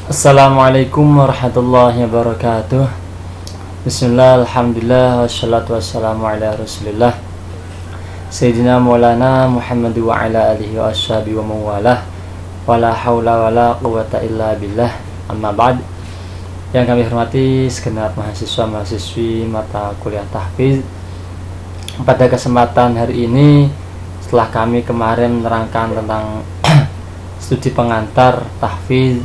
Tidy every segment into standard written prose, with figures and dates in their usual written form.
Assalamualaikum warahmatullahi wabarakatuh. Bismillah, alhamdulillah, wassalatu wassalamu ala rasulillah Sayyidina Maulana Muhammad wa ala alihi wa ashabihi wa mawalah. Wala hawla wala quwata illa billah. Amma ba'd. Yang kami hormati segenap mahasiswa-mahasiswi mata kuliah tahfiz, pada kesempatan hari ini, setelah kami kemarin menerangkan tentang studi pengantar tahfiz,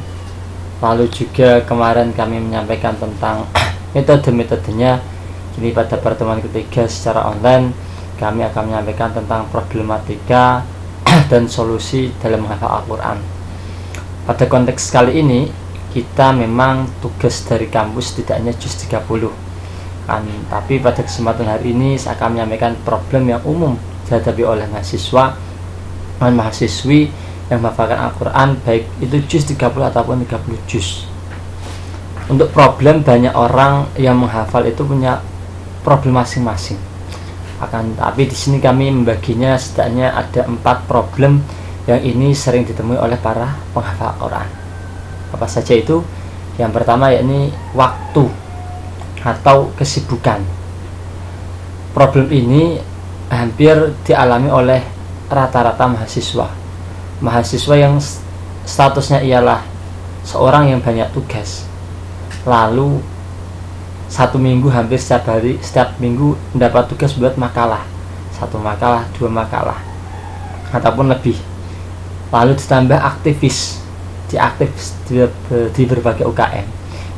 lalu juga kemarin kami menyampaikan tentang metode-metodenya, ini pada pertemuan ketiga secara online kami akan menyampaikan tentang problematika dan solusi dalam menghafal Al-Quran. Pada konteks kali ini kita memang tugas dari kampus tidak hanya juz 30 kan, tapi pada kesempatan hari ini saya akan menyampaikan problem yang umum dihadapi oleh mahasiswa dan mahasiswi yang menghafalkan Al-Quran, baik itu juz 30 ataupun 30 juz. Untuk problem, banyak orang yang menghafal itu punya problem masing-masing. Tapi di sini kami membaginya setidaknya ada 4 problem yang ini sering ditemui oleh para penghafal Al-Quran. Apa saja itu? Yang pertama yakni waktu atau kesibukan. Problem ini hampir dialami oleh rata-rata mahasiswa yang statusnya ialah seorang yang banyak tugas, lalu satu minggu hampir setiap minggu mendapat tugas buat makalah, 1 makalah, 2 makalah ataupun lebih, lalu ditambah aktivis di berbagai UKM.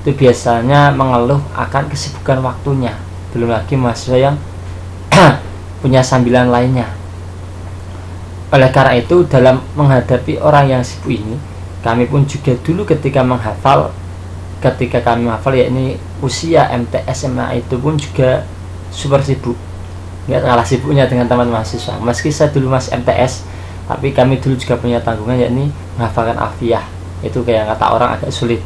Itu biasanya mengeluh akan kesibukan waktunya, belum lagi mahasiswa yang punya sambilan lainnya. Oleh karena itu, dalam menghadapi orang yang sibuk ini, kami pun juga dulu ketika kami menghafal, yakni usia MTS SMA itu pun juga super sibuk, nggak kalah sibuknya dengan teman mahasiswa. Meski saya dulu masih MTS, tapi kami dulu juga punya tanggungan, yakni menghafalkan alfiyah. Itu kayak kata orang agak sulit.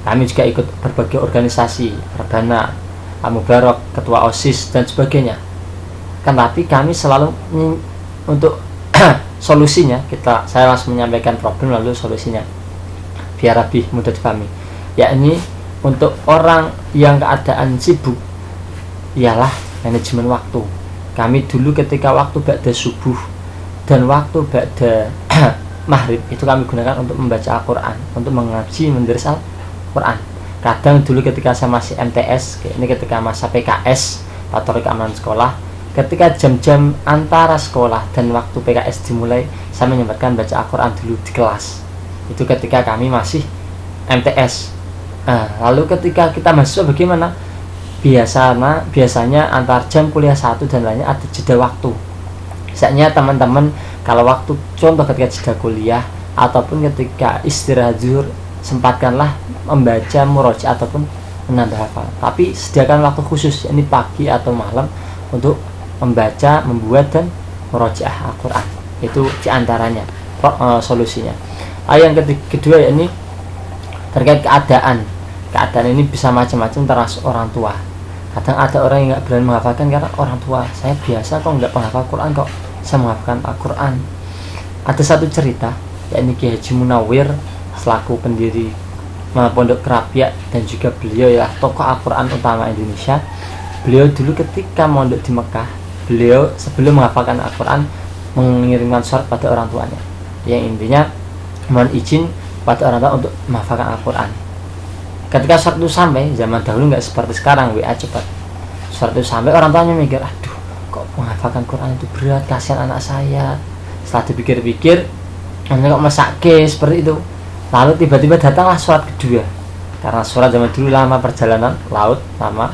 Kami juga ikut berbagai organisasi, Rebana, Mubarok, ketua OSIS dan sebagainya. Tapi kami selalu untuk solusinya, saya langsung menyampaikan problem lalu solusinya biar lebih mudah dipahami, yakni untuk orang yang keadaan sibuk ialah manajemen waktu. Kami dulu ketika waktu ba'da subuh dan waktu ba'da maghrib itu kami gunakan untuk membaca Al-Quran, untuk mengaji menderis Al-Quran. Kadang dulu ketika saya masih MTS, ini ketika masa PKS, Patroli Keamanan Sekolah, ketika jam-jam antara sekolah dan waktu PKS dimulai, saya menyempatkan baca Al-Quran dulu di kelas. Itu ketika kami masih MTS. Lalu ketika kita mahasiswa bagaimana? Biasanya antar jam kuliah 1 dan lainnya ada jeda waktu. Misalnya teman-teman kalau waktu contoh ketika jeda kuliah ataupun ketika istirahat zuhur, sempatkanlah membaca murojaah ataupun menambah hafal. Tapi sediakan waktu khusus, ini pagi atau malam, untuk membaca, membuat dan murojaah Al-Quran. Itu diantaranya solusinya. Yang kedua ini terkait keadaan ini bisa macam-macam, termasuk orang tua. Kadang ada orang yang nggak berani menghafalkan karena orang tua, saya biasa kok nggak menghafal Quran, kok saya menghafalkan Al-Quran. Ada satu cerita, yakni Ki Haji Munawir selaku pendiri Pondok Kerapiak dan juga beliau ya tokoh Al-Quran utama Indonesia. Beliau dulu ketika mondok di Mekah, beliau sebelum menghafalkan Al-Quran mengirimkan surat pada orang tuanya, yang intinya mohon izin pada orang tua untuk menghafalkan Al-Quran. Ketika surat itu sampai, zaman dahulu nggak seperti sekarang WA cepat, surat itu sampai, orang tuanya mikir, aduh kok menghafalkan Quran itu berat, kasihan anak saya. Setelah dipikir-pikir, kok masake seperti itu. Lalu tiba-tiba datanglah surat kedua, karena surat zaman dulu lama, perjalanan laut lama,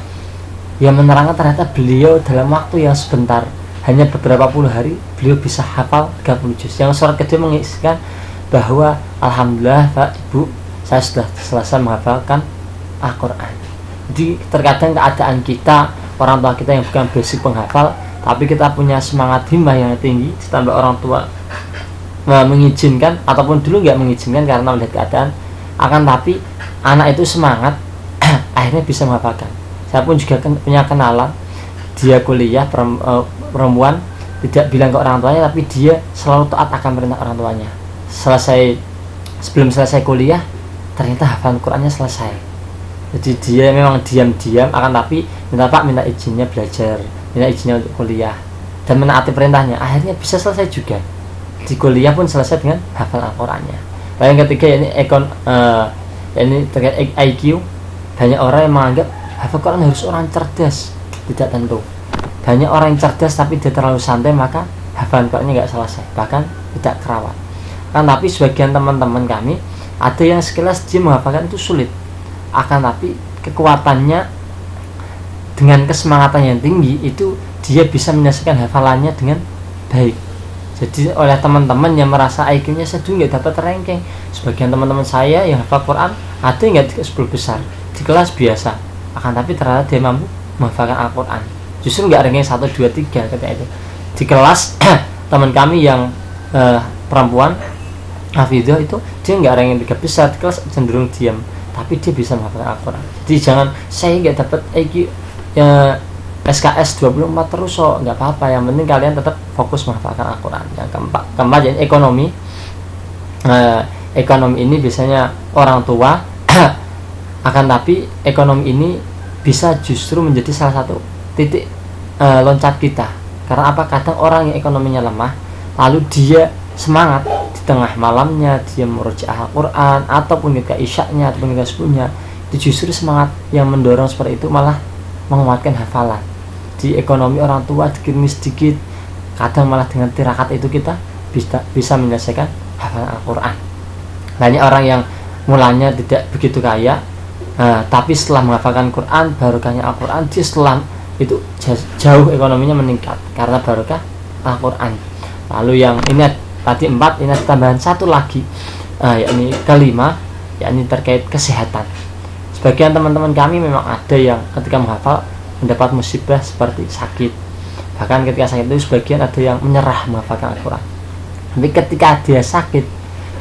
yang menerangkan ternyata beliau dalam waktu yang sebentar, hanya beberapa puluh hari, beliau bisa hafal 30 juz. Yang surat kedua mengisikan bahwa alhamdulillah Pak Ibu, saya sudah selesai menghafalkan Al-Quran. Jadi terkadang keadaan kita, orang tua kita yang bukan basic penghafal, tapi kita punya semangat himmah yang tinggi, ditambah orang tua mengizinkan ataupun dulu nggak mengizinkan karena melihat keadaan, akan tapi anak itu semangat akhirnya bisa menghafalkan. Saya pun juga punya kenalan, dia kuliah perempuan, tidak bilang ke orang tuanya, tapi dia selalu taat akan perintah orang tuanya. Sebelum selesai kuliah ternyata hafalan Qurannya selesai. Jadi dia memang diam-diam akan tapi minta izinnya belajar, minta izinnya untuk kuliah dan menaati perintahnya, akhirnya bisa selesai juga. Di kuliah pun selesai dengan hafalan Al-Qurannya. Lalu yang ketiga ini terkait IQ. Banyak orang yang menganggap hafal Quran harus orang cerdas. Tidak tentu. Banyak orang yang cerdas tapi dia terlalu santai, maka hafalan Qurannya nggak selesai, bahkan tidak kerawat. Kan tapi sebagian teman-teman kami ada yang sekilas dia menghafalkan itu sulit, akan tapi kekuatannya dengan kesemangatan yang tinggi itu dia bisa menyelesaikan hafalannya dengan baik. Jadi oleh teman-teman yang merasa IQ-nya sedang nggak dapat ranking, sebagian teman-teman saya yang hafal Quran ada yang nggak 10 besar di kelas biasa, akan tapi ternyata dia mampu menghafalkan Al-Quran, justru nggak ranking 1, 2, 3 ketika itu. Di kelas teman kami yang perempuan Hafidhah itu dia nggak ranking 3 besar di kelas, cenderung diam, tapi dia bisa menghafalkan Al-Quran. Jadi jangan saya nggak dapat IQ SKS 24 terus nggak apa-apa, yang penting kalian tetap fokus menghafalkan Al-Quran. Yang keempat jadi ekonomi. Ekonomi ini biasanya orang tua akan tapi ekonomi ini bisa justru menjadi salah satu titik loncat kita. Karena apa? Kadang orang yang ekonominya lemah lalu dia semangat di tengah malamnya dia merujaah Al-Quran ataupun ketika isyaknya ataupun ketika subuhnya, itu justru semangat yang mendorong seperti itu malah menguatkan hafalan. Di ekonomi orang tua dikirimi sedikit, kadang malah dengan tirakat itu kita bisa menyelesaikan hafalan Al-Quran. Banyak orang yang mulanya tidak begitu kaya, tapi setelah menghafalkan Quran, barokahnya Al-Quran, dia setelah itu jauh ekonominya meningkat karena barokah Al-Quran. Lalu yang ini tadi 4, ini ada tambahan satu lagi, yakni kelima, yakni terkait kesehatan. Sebagian teman-teman kami memang ada yang ketika menghafal mendapat musibah seperti sakit. Bahkan ketika sakit itu sebagian ada yang menyerah menghafalkan Al-Quran. Tapi ketika dia sakit,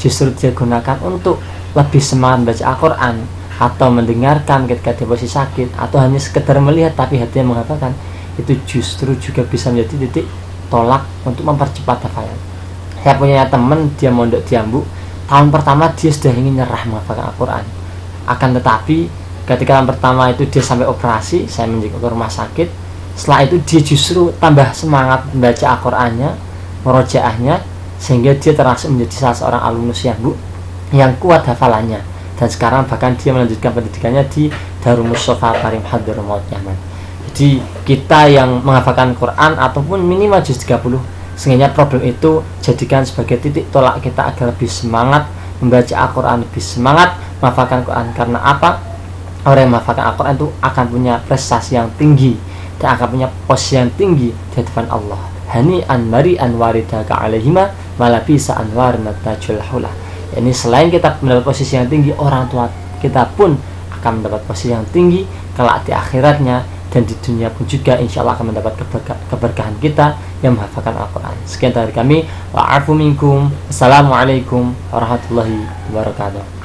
justru dia gunakan untuk lebih semangat baca Al-Quran atau mendengarkan ketika dia posisi sakit, atau hanya sekedar melihat tapi hatinya menghafalkan, itu justru juga bisa menjadi titik tolak untuk mempercepat hafalan. Saya punya teman, dia mondok di Ambu, tahun pertama dia sudah ingin nyerah menghafalkan Al-Quran. Akan tetapi ketika tahun pertama itu dia sampai operasi, saya menjenguk ke rumah sakit. Setelah itu dia justru tambah semangat membaca Al-Qurannya, merojaahnya, sehingga dia termasuk menjadi salah seorang alumnus Ambu yang kuat hafalannya. Dan sekarang bahkan dia melanjutkan pendidikannya di Darul Mustafa Karim Hadramaut Yaman. Jadi kita yang menghafalkan Quran ataupun minimal juz 30, sehingga problem itu jadikan sebagai titik tolak kita agar lebih semangat membaca Al-Quran, lebih semangat menghafalkan Quran. Karena apa? Orang yang menghafalkan Al-Quran itu akan punya prestasi yang tinggi dan akan punya posisi yang tinggi di hadapan Allah. Hani an mari an waridaka alaihima malabisa anwarna tajul hulah. Ini selain kita mendapat posisi yang tinggi, orang tua kita pun akan mendapat posisi yang tinggi kelak di akhiratnya, dan di dunia pun juga insya Allah akan mendapat keberkahan kita yang menghafalkan Al-Quran. Sekian dari kami. Wa'afu minkum. Assalamualaikum warahmatullahi wabarakatuh.